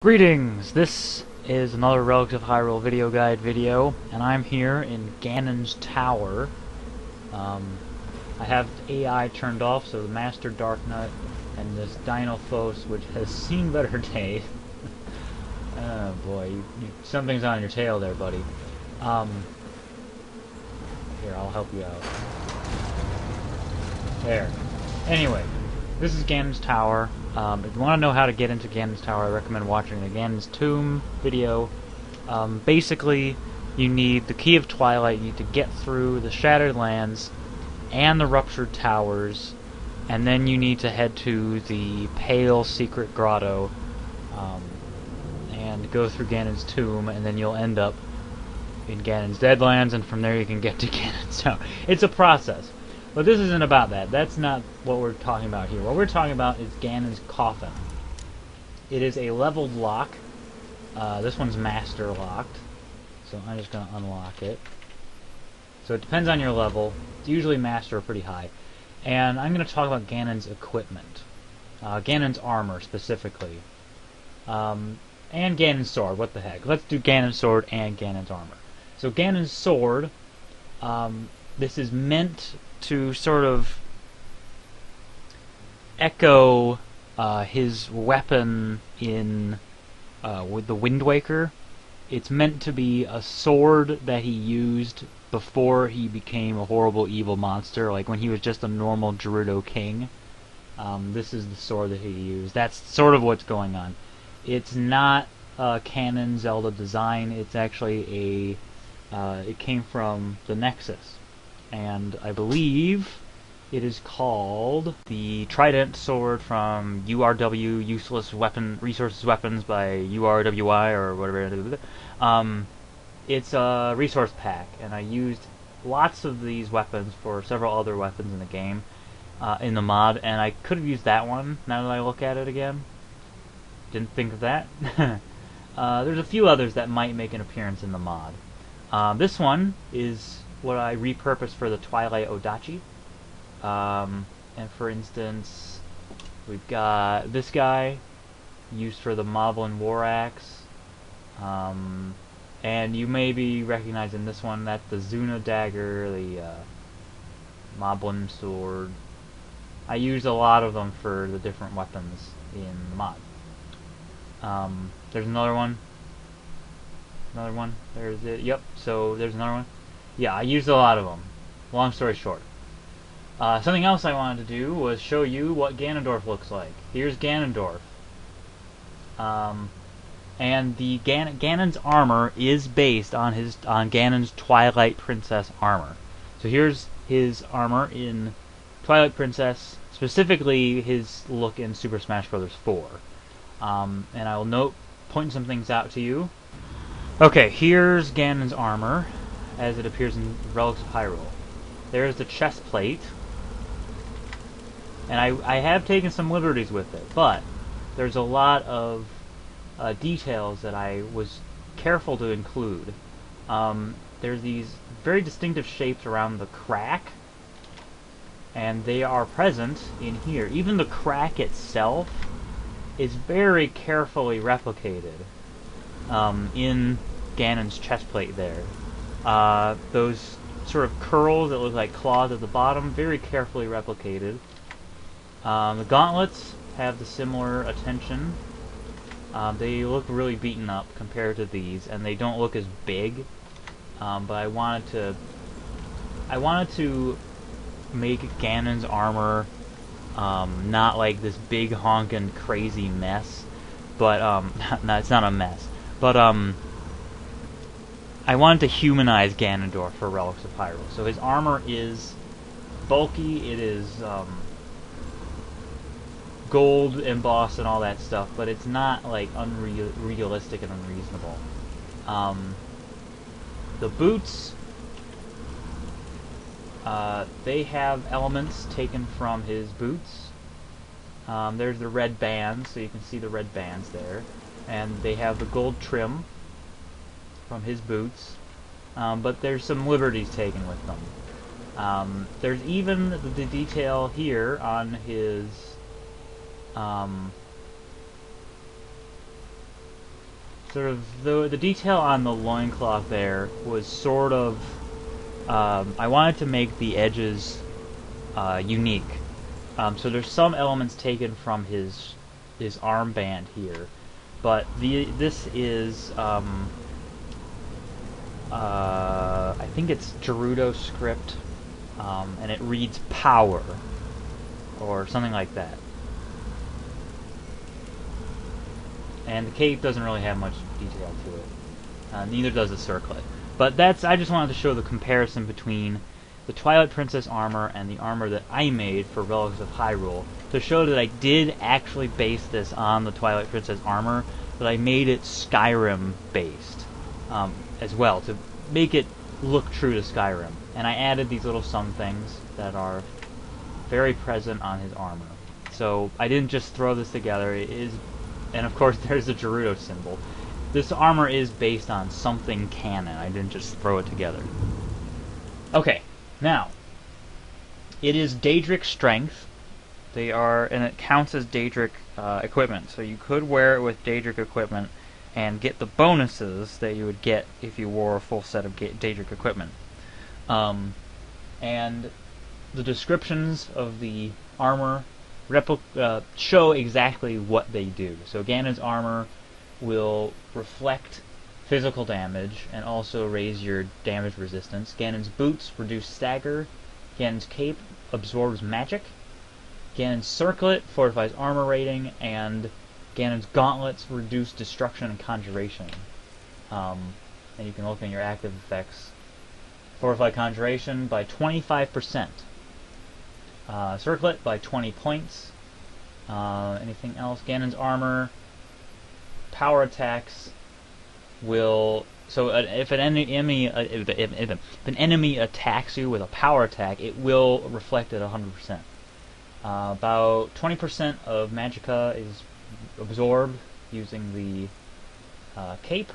Greetings! This is another Relics of Hyrule video guide video, and I'm here in Ganon's Tower. I have AI turned off, so the Master Dark Knight and this Dinophos, which has seen better days. Oh boy, something's on your tail there, buddy. Here, I'll help you out. There. Anyway, this is Ganon's Tower. If you want to know how to get into Ganon's Tower, I recommend watching the Ganon's Tomb video. Basically, you need the Key of Twilight. You need to get through the Shattered Lands and the Ruptured Towers, and then you need to head to the Pale Secret Grotto and go through Ganon's Tomb, and then you'll end up in Ganon's Deadlands, and from there you can get to Ganon's Tower. It's a process. But this isn't about that. That's not what we're talking about here. What we're talking about is Ganon's Coffin. It is a leveled lock. This one's master locked. So I'm just going to unlock it. So it depends on your level. It's usually master or pretty high. And I'm going to talk about Ganon's equipment. Ganon's armor, specifically. And Ganon's sword. What the heck. Let's do Ganon's sword and Ganon's armor. So Ganon's sword, this is meant to sort of echo his weapon in with the Wind Waker. It's meant to be a sword that he used before he became a horrible evil monster, like when he was just a normal Gerudo king. This is the sword that he used. That's sort of what's going on. It's not a canon Zelda design. It's actually it came from the Nexus. And I believe it is called the Trident Sword from URW, Useless Weapon Resources Weapons by URWI or whatever. It's a resource pack, and I used lots of these weapons for several other weapons in the game, in the mod, and I could have used that one now that I look at it again. Didn't think of that. There's a few others that might make an appearance in the mod. This one is what I repurposed for the Twilight Odachi. And for instance, we've got this guy used for the Moblin War Axe. And you may be recognizing this one. That's the Zuna Dagger, the Moblin Sword. I used a lot of them for the different weapons in the mod. There's another one. Another one. There's it. Yep. So there's another one. Yeah, I used a lot of them. Long story short. Something else I wanted to do was show you what Ganondorf looks like. Here's Ganondorf. And the Ganon's armor is based on Ganon's Twilight Princess armor. So here's his armor in Twilight Princess, specifically his look in Super Smash Bros. 4. And I will point some things out to you. Okay, here's Ganon's armor as it appears in Relics of Hyrule. There's the chest plate, and I have taken some liberties with it, but there's a lot of details that I was careful to include. There's these very distinctive shapes around the crack, and they are present in here. Even the crack itself is very carefully replicated in Ganon's chest plate there. Those sort of curls that look like claws at the bottom, very carefully replicated. The gauntlets have the similar attention. They look really beaten up compared to these, and they don't look as big. But I wanted to make Ganon's armor not like this big honkin' crazy mess. But no, it's not a mess. But I wanted to humanize Ganondorf for Relics of Hyrule. So his armor is bulky, it is gold embossed and all that stuff, but it's not like unrealistic and unreasonable. The boots, they have elements taken from his boots. There's the red bands, so you can see the red bands there. And they have the gold trim from his boots, but there's some liberties taken with them. There's even the detail here on his sort of the detail on the loincloth there was sort of I wanted to make the edges unique. So there's some elements taken from his armband here, but this is I think it's Gerudo script, and it reads power or something like that. And the cape doesn't really have much detail to it. Neither does the circlet. But I just wanted to show the comparison between the Twilight Princess armor and the armor that I made for Relics of Hyrule, to show that I did actually base this on the Twilight Princess armor, but I made it Skyrim based as well, to make it look true to Skyrim. And I added these little sun things that are very present on his armor. So I didn't just throw this together. It is, and of course there's the Gerudo symbol. This armor is based on something canon. I didn't just throw it together. Okay, now it is Daedric strength. And it counts as Daedric equipment. So you could wear it with Daedric equipment and get the bonuses that you would get if you wore a full set of Daedric equipment. And the descriptions of the armor show exactly what they do. So Ganon's armor will reflect physical damage and also raise your damage resistance. Ganon's boots reduce stagger. Ganon's cape absorbs magic. Ganon's circlet fortifies armor rating, and Ganon's gauntlets reduce destruction and conjuration. And you can look in your active effects. Fortify conjuration by 25%. Circlet by 20 points. Anything else? Ganon's armor, power attacks will... So if an enemy attacks you with a power attack, it will reflect it 100%. About 20% of magicka is absorbed using the cape,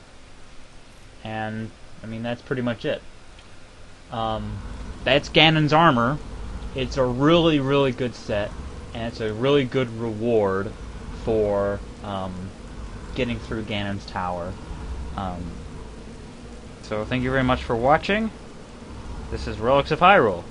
and I mean that's pretty much it. That's Ganon's armor. It's a really, really good set, and it's a really good reward for getting through Ganon's tower. So thank you very much for watching. This is Relics of Hyrule.